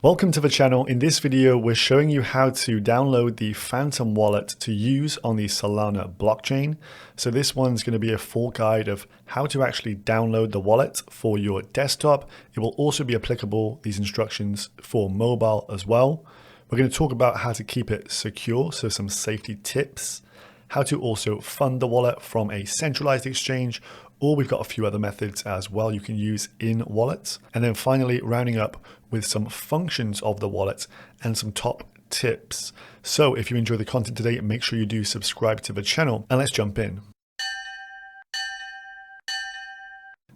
Welcome to the channel. In this video, we're showing you how to download the Phantom wallet to use on the Solana blockchain. So this one's going to be a full guide of how to actually download the wallet for your desktop. It will also be applicable, these instructions, for mobile as well. We're going to talk about how to keep it secure, so some safety tips, how to also fund the wallet from a centralized exchange, or we've got a few other methods as well you can use in wallets. And then finally, rounding up with some functions of the wallet and some top tips. So if you enjoy the content today, make sure you do subscribe to the channel, and let's jump in.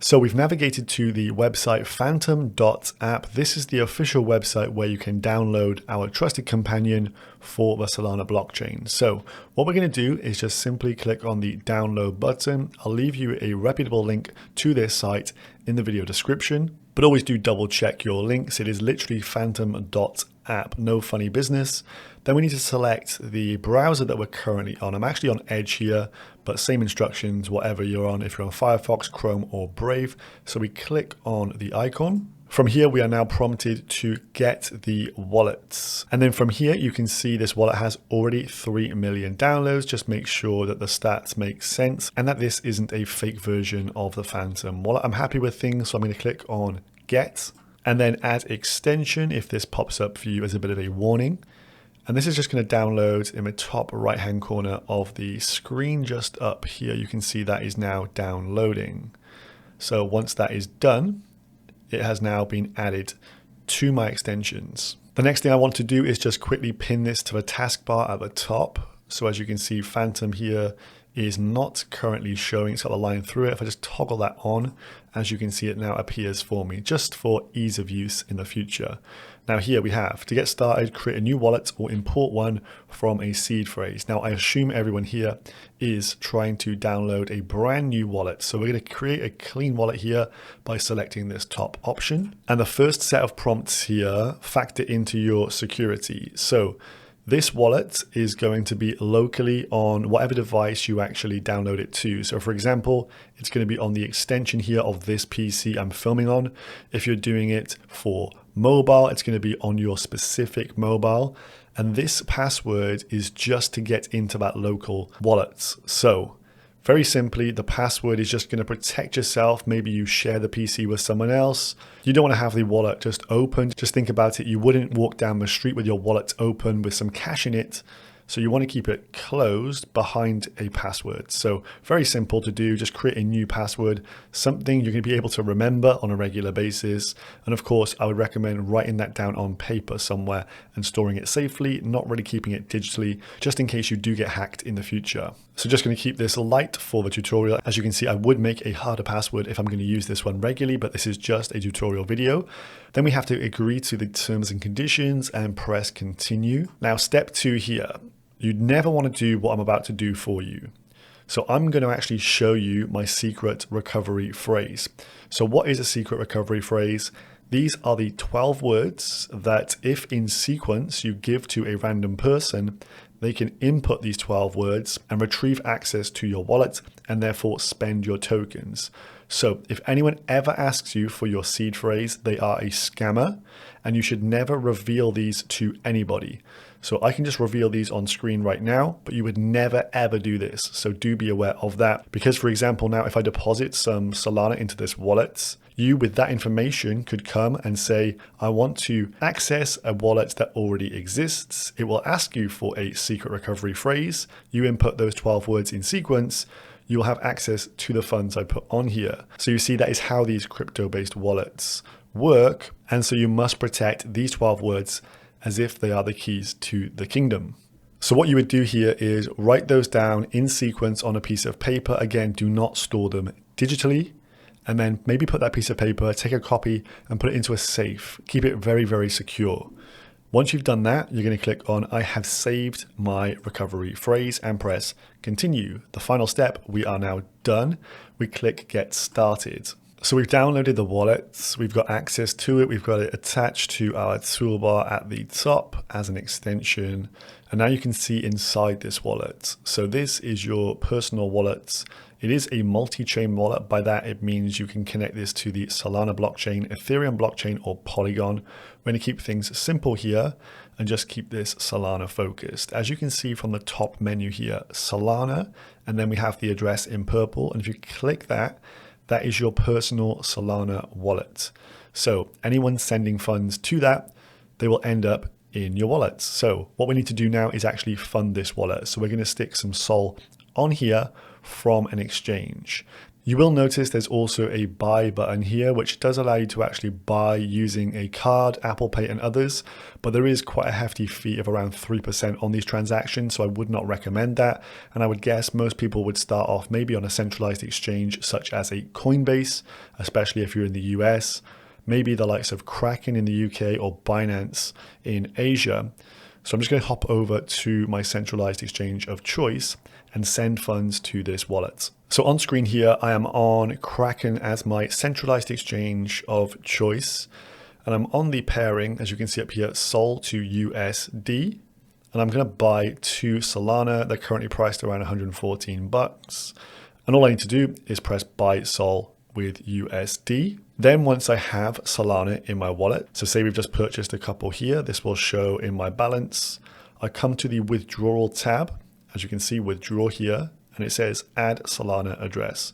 So we've navigated to the website phantom.app. This is the official website where you can download our trusted companion for the Solana blockchain. So what we're going to do is just simply click on the download button. I'll leave you a reputable link to this site in the video description, but always do double check your links. It is literally phantom.app, no funny business. Then we need to select the browser that we're currently on. I'm actually on Edge here, but same instructions, whatever you're on, if you're on Firefox, Chrome, or Brave. So we click on the icon. From here, we are now prompted to get the wallets. And then from here, you can see this wallet has already 3 million downloads. Just make sure that the stats make sense and that this isn't a fake version of the Phantom wallet. I'm happy with things, so I'm going to click on Get and then Add Extension if this pops up for you as a bit of a warning. And this is just going to download in the top right hand corner of the screen just up here. You can see that is now downloading. So once that is done, it has now been added to my extensions. The next thing I want to do is just quickly pin this to the taskbar at the top. So as you can see, Phantom here is not currently showing. It's got a line through it. If I just toggle that on, as you can see, it now appears for me, just for ease of use in the future. Now here we have, to get started, create a new wallet or import one from a seed phrase. Now I assume everyone here is trying to download a brand new wallet. So we're going to create a clean wallet here by selecting this top option. And the first set of prompts here factor into your security. So this wallet is going to be locally on whatever device you actually download it to. So for example, it's going to be on the extension here of this PC I'm filming on. If you're doing it for mobile, it's going to be on your specific mobile. And this password is just to get into that local wallet. So very simply, the password is just going to protect yourself. Maybe you share the PC with someone else. You don't want to have the wallet just open. Just think about it. You wouldn't walk down the street with your wallet open with some cash in it. So you want to keep it closed behind a password. So very simple to do, just create a new password, something you're going to be able to remember on a regular basis. And of course, I would recommend writing that down on paper somewhere and storing it safely, not really keeping it digitally, just in case you do get hacked in the future. So just going to keep this light for the tutorial. As you can see, I would make a harder password if I'm going to use this one regularly, but this is just a tutorial video. Then we have to agree to the terms and conditions and press continue. Now, step 2 here. You'd never want to do what I'm about to do for you. So I'm going to actually show you my secret recovery phrase. So what is a secret recovery phrase? These are the 12 words that if in sequence you give to a random person, they can input these 12 words and retrieve access to your wallet and therefore spend your tokens. So if anyone ever asks you for your seed phrase, they are a scammer and you should never reveal these to anybody. So I can just reveal these on screen right now, but you would never ever do this. So do be aware of that. Because for example, now if I deposit some Solana into this wallet, you with that information could come and say, I want to access a wallet that already exists. It will ask you for a secret recovery phrase. You input those 12 words in sequence. You will have access to the funds I put on here. So you see that is how these crypto-based wallets work. And so you must protect these 12 words as if they are the keys to the kingdom. So what you would do here is write those down in sequence on a piece of paper. Again, do not store them digitally. And then maybe put that piece of paper, take a copy and put it into a safe. Keep it very, very secure. Once you've done that, you're going to click on I have saved my recovery phrase and press continue. The final step, we are now done. We click get started. So we've downloaded the wallet, we've got access to it, we've got it attached to our toolbar at the top as an extension. And now you can see inside this wallet. So this is your personal wallet. It is a multi-chain wallet. By that, it means you can connect this to the Solana blockchain, Ethereum blockchain, or Polygon. We're going to keep things simple here and just keep this Solana focused. As you can see from the top menu here, Solana, and then we have the address in purple. And if you click that, that is your personal Solana wallet. So anyone sending funds to that, they will end up in your wallet. So what we need to do now is actually fund this wallet. So we're going to stick some Sol on here from an exchange. You will notice there's also a buy button here, which does allow you to actually buy using a card, Apple Pay and others, but there is quite a hefty fee of around 3% on these transactions, so I would not recommend that. And I would guess most people would start off maybe on a centralized exchange such as a Coinbase, especially if you're in the US, maybe the likes of Kraken in the UK or Binance in Asia. So I'm just going to hop over to my centralized exchange of choice and send funds to this wallet. So on screen here, I am on Kraken as my centralized exchange of choice. And I'm on the pairing, as you can see up here, Sol to USD. And I'm going to buy 2 Solana. They're currently priced around 114 bucks. And all I need to do is press buy Sol with USD. Then once I have Solana in my wallet, so say we've just purchased a couple here, this will show in my balance. I come to the withdrawal tab. As you can see, withdraw here, and it says add Solana address.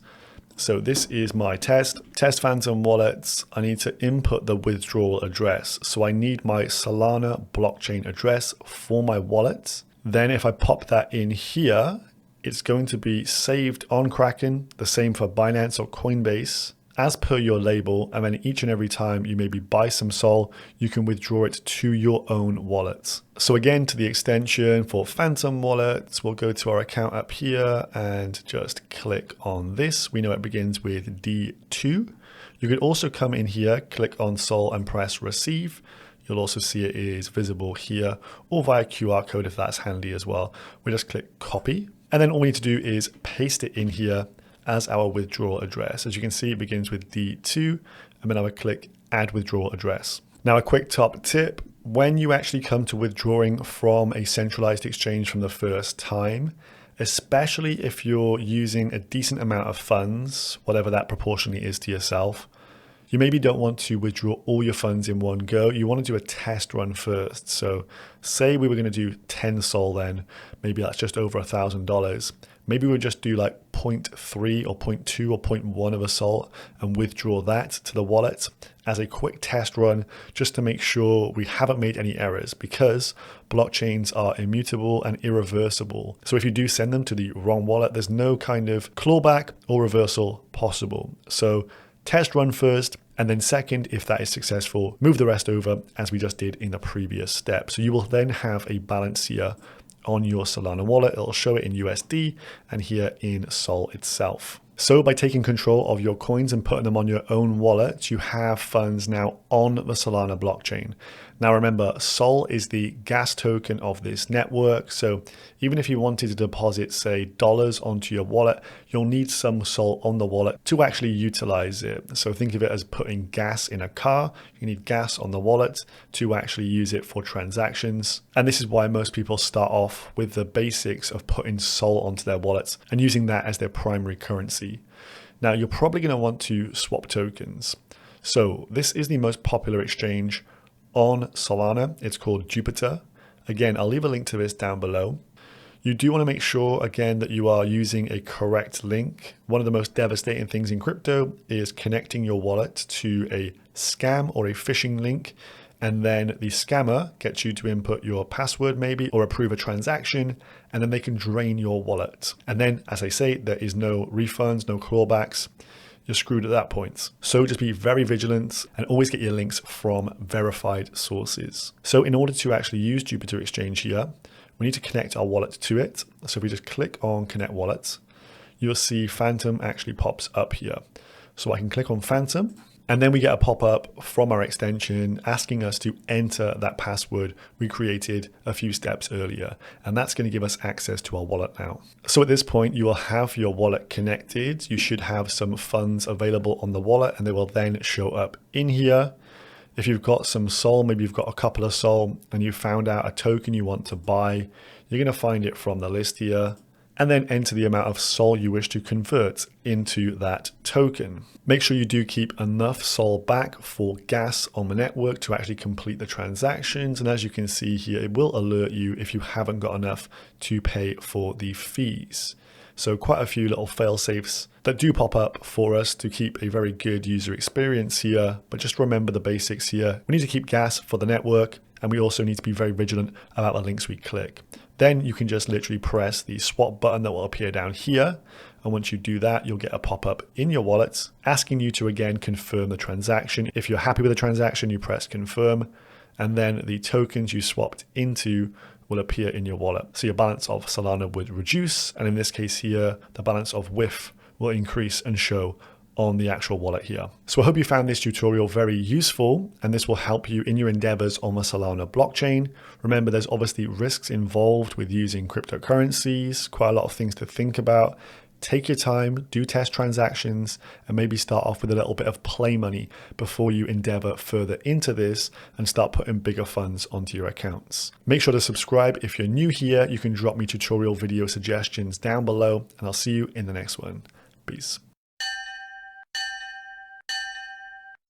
So this is my test Phantom wallets. I need to input the withdrawal address. So I need my Solana blockchain address for my wallet. Then if I pop that in here, it's going to be saved on Kraken, the same for Binance or Coinbase, as per your label. And then each and every time you maybe buy some Sol, you can withdraw it to your own wallet. So again, to the extension for Phantom wallets, we'll go to our account up here and just click on this. We know it begins with D2. You could also come in here, click on Sol and press receive. You'll also see it is visible here or via QR code if that's handy as well. We just click copy. And then all we need to do is paste it in here as our withdrawal address. As you can see, it begins with D2, and then I would click add withdrawal address. Now a quick top tip, when you actually come to withdrawing from a centralized exchange from the first time, especially if you're using a decent amount of funds, whatever that proportionally is to yourself, you maybe don't want to withdraw all your funds in one go. You want to do a test run first. So say we were going to do 10 Sol then, maybe that's just over $1,000. Maybe we would just do like 0.3 or 0.2 or 0.1 of a Sol and withdraw that to the wallet as a quick test run, just to make sure we haven't made any errors, because blockchains are immutable and irreversible. So if you do send them to the wrong wallet, there's no kind of clawback or reversal possible. So test run first, and then second, if that is successful, move the rest over as we just did in the previous step. So you will then have a balance here on your Solana wallet. It'll show it in USD and here in Sol itself. So by taking control of your coins and putting them on your own wallet, you have funds now on the Solana blockchain. Now remember, Sol is the gas token of this network. So even if you wanted to deposit, say, dollars onto your wallet, you'll need some Sol on the wallet to actually utilize it. So think of it as putting gas in a car. You need gas on the wallet to actually use it for transactions. And this is why most people start off with the basics of putting Sol onto their wallets and using that as their primary currency. Now you're probably going to want to swap tokens. So this is the most popular exchange on Solana. It's called Jupiter. Again, I'll leave a link to this down below. You do want to make sure, again, that you are using a correct link. One of the most devastating things in crypto is connecting your wallet to a scam or a phishing link, and then the scammer gets you to input your password maybe, or approve a transaction, and then they can drain your wallet. And then, as I say, there is no refunds, no clawbacks. You're screwed at that point. So just be very vigilant and always get your links from verified sources. So in order to actually use Jupiter Exchange here, we need to connect our wallet to it. So if we just click on Connect Wallet, you'll see Phantom actually pops up here. So I can click on Phantom, and then we get a pop-up from our extension asking us to enter that password we created a few steps earlier. And that's going to give us access to our wallet now. So at this point, you will have your wallet connected. You should have some funds available on the wallet, and they will then show up in here. If you've got some Sol, maybe you've got a couple of Sol, and you found out a token you want to buy, you're going to find it from the list here. and then enter the amount of SOL you wish to convert into that token. Make sure you do keep enough SOL back for gas on the network to actually complete the transactions. And as you can see here, it will alert you if you haven't got enough to pay for the fees. So quite a few little fail safes that do pop up for us to keep a very good user experience here. But just remember the basics here. We need to keep gas for the network, and we also need to be very vigilant about the links we click. Then you can just literally press the swap button that will appear down here. And once you do that, you'll get a pop-up in your wallet asking you to again confirm the transaction. If you're happy with the transaction, you press confirm, and then the tokens you swapped into will appear in your wallet. So your balance of Solana would reduce, and in this case here, the balance of WIF will increase and show on the actual wallet here. So I hope you found this tutorial very useful, and this will help you in your endeavors on the Solana blockchain. Remember, there's obviously risks involved with using cryptocurrencies, quite a lot of things to think about. Take your time, do test transactions, and maybe start off with a little bit of play money before you endeavor further into this and start putting bigger funds onto your accounts. Make sure to subscribe if you're new here. You can drop me tutorial video suggestions down below, and I'll see you in the next one. Peace.